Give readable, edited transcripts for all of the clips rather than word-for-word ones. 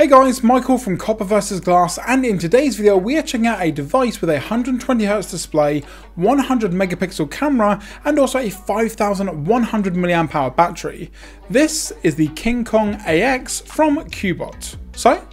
Hey guys, Michael from Copper vs Glass, and in today's video we are checking out a device with a 120Hz display, 100 megapixel camera and also a 5100 mAh battery. This is the KingKong AX from Cubot. So,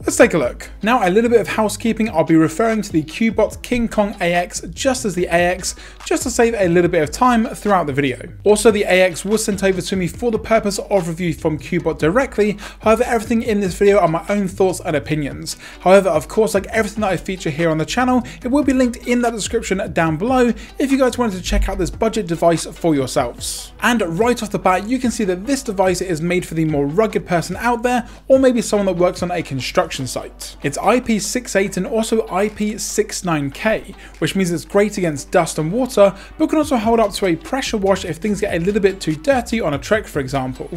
let's take a look. Now, a little bit of housekeeping. I'll be referring to the Cubot KingKong AX just as the AX, just to save a little bit of time throughout the video. Also, the AX was sent over to me for the purpose of review from Cubot directly. However, everything in this video are my own thoughts and opinions. However, of course, like everything that I feature here on the channel, it will be linked in that description down below if you guys wanted to check out this budget device for yourselves. And right off the bat, you can see that this device is made for the more rugged person out there, or maybe someone that works on a construction site. It's IP68 and also IP69K, which means it's great against dust and water, but can also hold up to a pressure wash if things get a little bit too dirty on a trek, for example.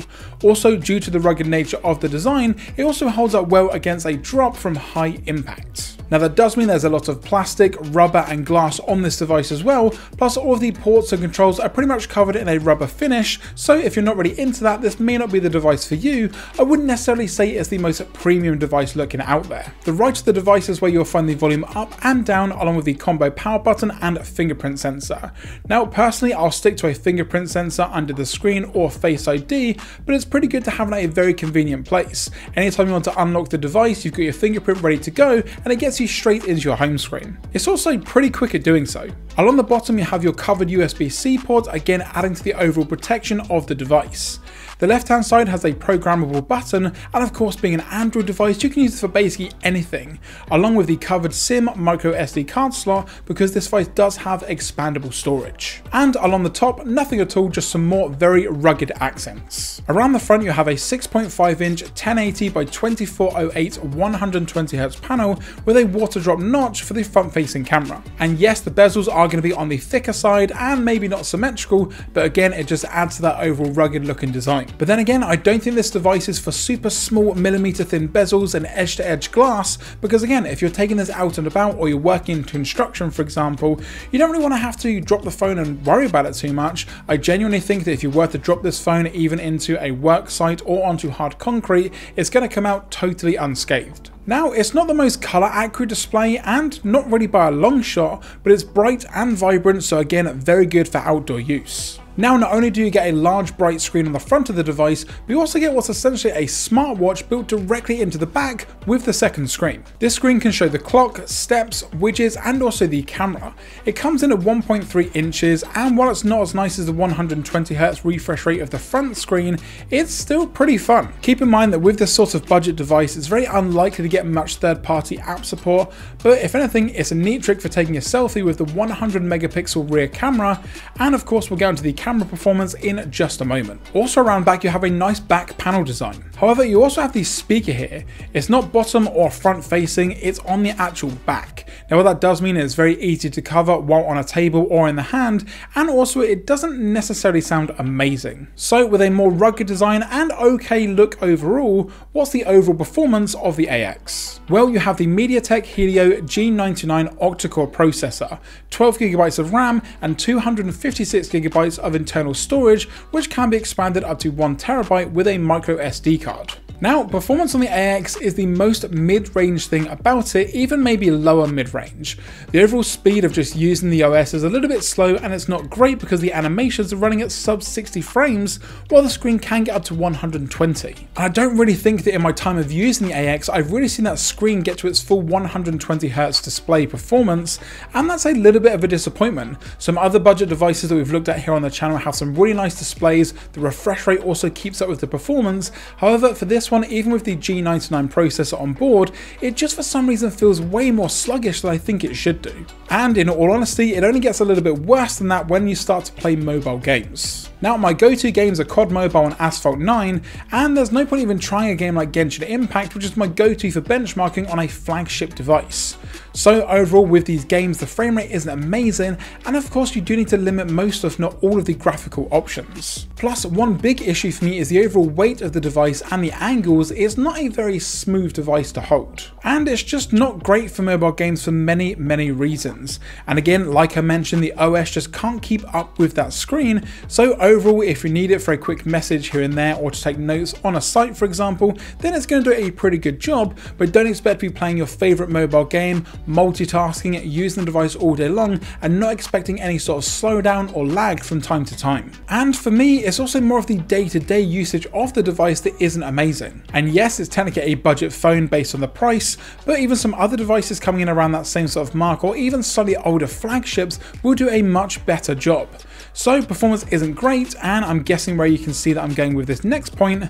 Also, due to the rugged nature of the design, it also holds up well against a drop from high impact. Now, that does mean there's a lot of plastic, rubber and glass on this device as well, plus all of the ports and controls are pretty much covered in a rubber finish, so if you're not really into that, this may not be the device for you. I wouldn't necessarily say it's the most premium device looking out there. The right of the device is where you'll find the volume up and down along with the combo power button and fingerprint sensor. Now, personally, I'll stick to a fingerprint sensor under the screen or Face ID, but it's pretty good to have in a very convenient place. Anytime you want to unlock the device, you've got your fingerprint ready to go and it gets you straight into your home screen. It's also pretty quick at doing so. Along the bottom you have your covered USB-C port, again adding to the overall protection of the device. The left hand side has a programmable button, and of course, being an Android device, you can use it for basically anything, along with the covered SIM micro SD card slot, because this device does have expandable storage. And along the top, nothing at all, just some more very rugged accents. Around the front you have a 6.5 inch 1080 by 2408 120Hz panel with a water drop notch for the front facing camera. And yes, the bezels are going to be on the thicker side and maybe not symmetrical, but again it just adds to that overall rugged looking design. But then again, I don't think this device is for super small millimeter thin bezels and edge to edge glass, because again, if you're taking this out and about or you're working in construction, for example, you don't really want to have to drop the phone and worry about it too much. I genuinely think that if you were to drop this phone even into a work site or onto hard concrete, it's going to come out totally unscathed. Now, it's not the most colour accurate display and not really by a long shot, but it's bright and vibrant, so again, very good for outdoor use. Now, not only do you get a large bright screen on the front of the device, but you also get what's essentially a smartwatch built directly into the back with the second screen. This screen can show the clock, steps, widgets and also the camera. It comes in at 1.3 inches, and while it's not as nice as the 120Hz refresh rate of the front screen, it's still pretty fun. Keep in mind that with this sort of budget device, it's very unlikely to get much third-party app support, but if anything, it's a neat trick for taking a selfie with the 100 megapixel rear camera, and of course we'll get into the camera performance in just a moment. Also around back you have a nice back panel design. However, you also have the speaker here. It's not bottom or front facing, it's on the actual back. Now what that does mean is it's very easy to cover while on a table or in the hand, and also it doesn't necessarily sound amazing. So with a more rugged design and okay look overall, what's the overall performance of the AX? Well, you have the MediaTek Helio G99 octa-core processor, 12GB of RAM and 256GB of internal storage, which can be expanded up to 1TB with a micro SD card. Now, performance on the AX is the most mid-range thing about it, even maybe lower mid-range. The overall speed of just using the OS is a little bit slow, and it's not great because the animations are running at sub 60 frames, while the screen can get up to 120. And I don't really think that in my time of using the AX, I've really seen that screen get to its full 120Hz display performance, and that's a little bit of a disappointment. Some other budget devices that we've looked at here on the channel have some really nice displays, the refresh rate also keeps up with the performance. However, for this one, even with the G99 processor on board, it just for some reason feels way more sluggish than I think it should do. And in all honesty, it only gets a little bit worse than that when you start to play mobile games. Now, my go-to games are COD Mobile and Asphalt 9, and there's no point even trying a game like Genshin Impact, which is my go-to for benchmarking on a flagship device. So overall with these games, the frame rate isn't amazing, and of course you do need to limit most if not all of the graphical options. Plus, one big issue for me is the overall weight of the device and the angles is not a very smooth device to hold. And it's just not great for mobile games for many reasons. And again, like I mentioned, the OS just can't keep up with that screen, so overall, if you need it for a quick message here and there or to take notes on a site, for example, then it's going to do a pretty good job, but don't expect to be playing your favorite mobile game, multitasking, using the device all day long, and not expecting any sort of slowdown or lag from time to time. And for me, it's also more of the day-to-day usage of the device that isn't amazing. And yes, it's technically a budget phone based on the price, but even some other devices coming in around that same sort of mark, or even slightly older flagships, will do a much better job. So performance isn't great, and I'm guessing where you can see that I'm going with this next point.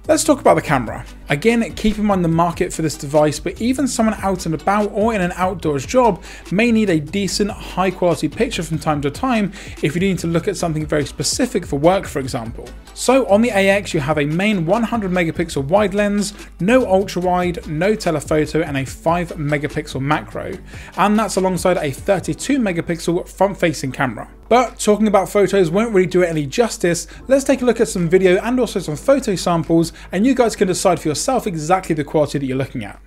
Let's talk about the camera. Again, keep in mind the market for this device, but even someone out and about or in an outdoors job may need a decent, high quality picture from time to time if you need to look at something very specific for work, for example. So on the AX, you have a main 100 megapixel wide lens, no ultra wide, no telephoto, and a 5 megapixel macro. And that's alongside a 32 megapixel front facing camera. But talking about photos won't really do it any justice. Let's take a look at some video and also some photo samples, and you guys can decide for yourself exactly the quality that you're looking at.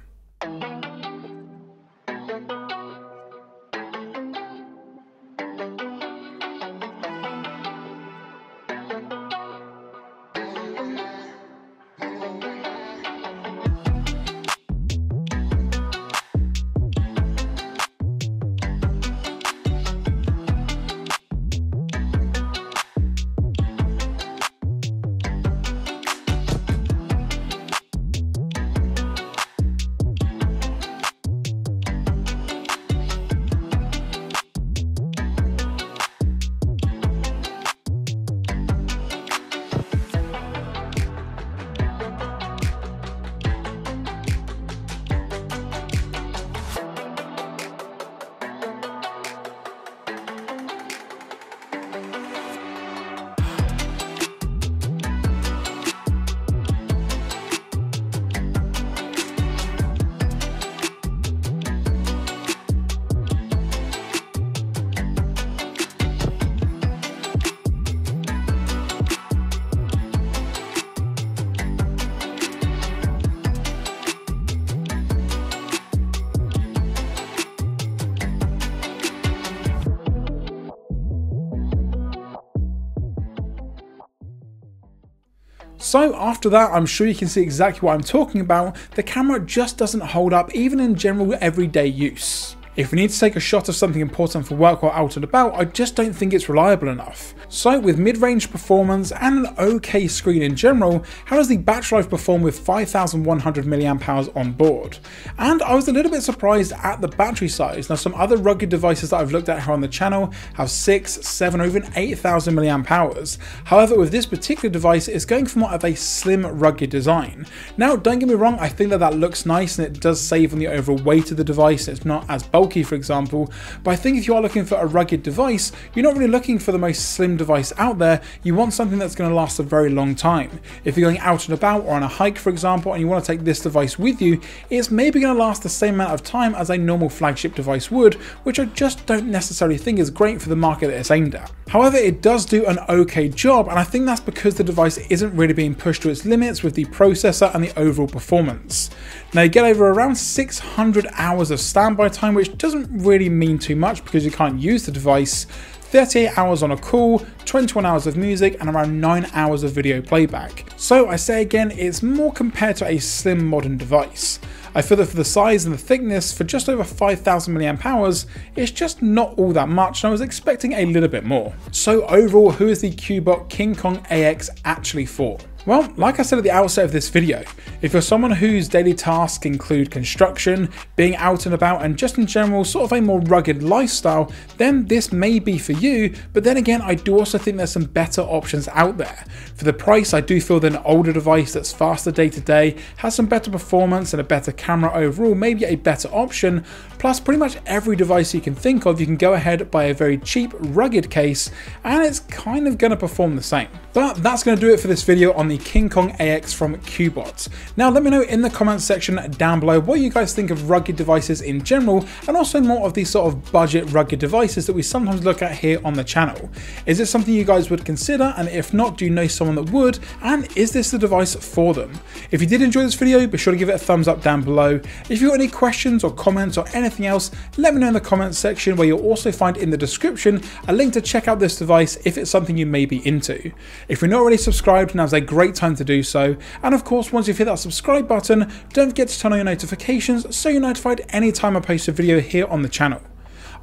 So after that, I'm sure you can see exactly what I'm talking about. The camera just doesn't hold up even in general everyday use. If we need to take a shot of something important for work or out and about, I just don't think it's reliable enough. So with mid-range performance and an okay screen in general, how does the battery life perform with 5100 mAh on board? And I was a little bit surprised at the battery size. Now some other rugged devices that I've looked at here on the channel have 6, 7 or even 8000 mAh. However, with this particular device, it's going for more of a slim rugged design. Now don't get me wrong, I think that looks nice and it does save on the overall weight of the device. It's not as bulky, for example, but I think if you are looking for a rugged device, you're not really looking for the most slim device out there. You want something that's going to last a very long time. If you're going out and about or on a hike, for example, and you want to take this device with you, it's maybe going to last the same amount of time as a normal flagship device would, which I just don't necessarily think is great for the market that it's aimed at. However, it does do an okay job, and I think that's because the device isn't really being pushed to its limits with the processor and the overall performance. Now you get over around 600 hours of standby time, which doesn't really mean too much because you can't use the device, 38 hours on a call, 21 hours of music, and around 9 hours of video playback. So I say again, it's more compared to a slim modern device. I feel that for the size and the thickness, for just over 5000 mAh, it's just not all that much, and I was expecting a little bit more. So overall, who is the Cubot KingKong AX actually for? Well, like I said at the outset of this video, if you're someone whose daily tasks include construction, being out and about, and just in general sort of a more rugged lifestyle, then this may be for you. But then again, I do also think there's some better options out there. For the price, I do feel that an older device that's faster day to day, has some better performance and a better camera overall, may be a better option. Plus pretty much every device you can think of, you can go ahead, buy a very cheap rugged case, and it's kind of going to perform the same. But that's going to do it for this video on the the KingKong AX from Cubot. Now let me know in the comments section down below what you guys think of rugged devices in general, and also more of these sort of budget rugged devices that we sometimes look at here on the channel. Is it something you guys would consider, and if not, do you know someone that would, and is this the device for them? If you did enjoy this video, be sure to give it a thumbs up down below. If you've got any questions or comments or anything else, let me know in the comments section, where you'll also find in the description a link to check out this device if it's something you may be into. If you're not already subscribed, now's a great time to do so, and of course once you've hit that subscribe button, don't forget to turn on your notifications so you're notified anytime I post a video here on the channel.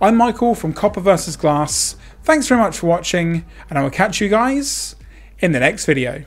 I'm Michael from Copper vs Glass, thanks very much for watching, and I will catch you guys in the next video.